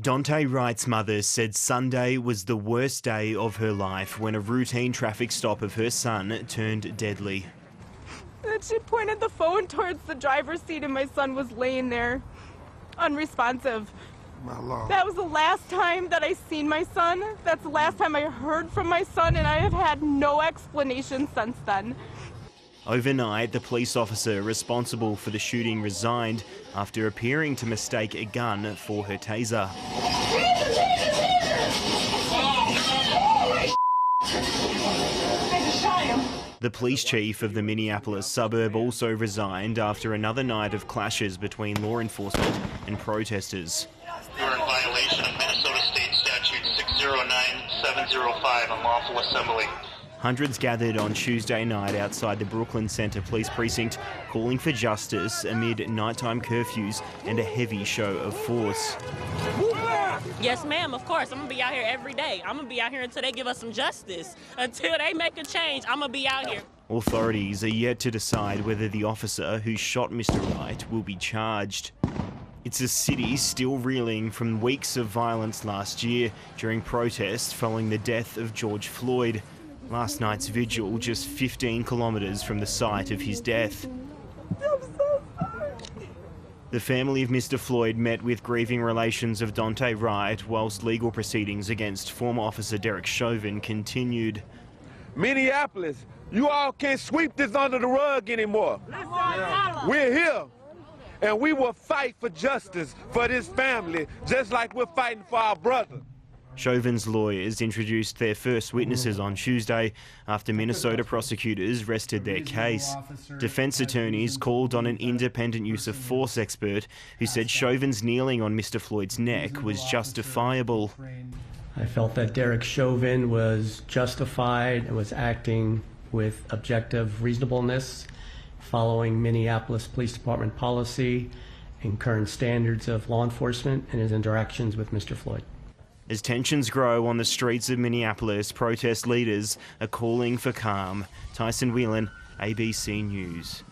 Daunte Wright's mother said Sunday was the worst day of her life when a routine traffic stop of her son turned deadly. And she pointed the phone towards the driver's seat and my son was laying there, unresponsive. My Lord. That was the last time that I seen my son. That's the last time I heard from my son, and I have had no explanation since then. Overnight, the police officer responsible for the shooting resigned after appearing to mistake a gun for her taser. The police chief of the Minneapolis suburb also resigned after another night of clashes between law enforcement and protesters. You are in violation of Minnesota State Statute 609705, unlawful assembly. Hundreds gathered on Tuesday night outside the Brooklyn Center Police Precinct, calling for justice amid nighttime curfews and a heavy show of force. Yes, ma'am, of course. I'm going to be out here every day. I'm going to be out here until they give us some justice. Until they make a change, I'm going to be out here. Authorities are yet to decide whether the officer who shot Mr. Wright will be charged. It's a city still reeling from weeks of violence last year during protests following the death of George Floyd. Last night's vigil just 15 kilometres from the site of his death. The family of Mr. Floyd met with grieving relations of Daunte Wright whilst legal proceedings against former officer Derek Chauvin continued. Minneapolis, you all can't sweep this under the rug anymore. We're here, and we will fight for justice for this family, just like we're fighting for our brother. Chauvin's lawyers introduced their first witnesses on Tuesday after Minnesota prosecutors rested their case. Defence attorneys called on an independent use of force expert who said Chauvin's kneeling on Mr. Floyd's neck was justifiable. I felt that Derek Chauvin was justified and was acting with objective reasonableness, following Minneapolis Police Department policy and current standards of law enforcement in his interactions with Mr. Floyd. As tensions grow on the streets of Minneapolis, protest leaders are calling for calm. Tyson Whelan, ABC News.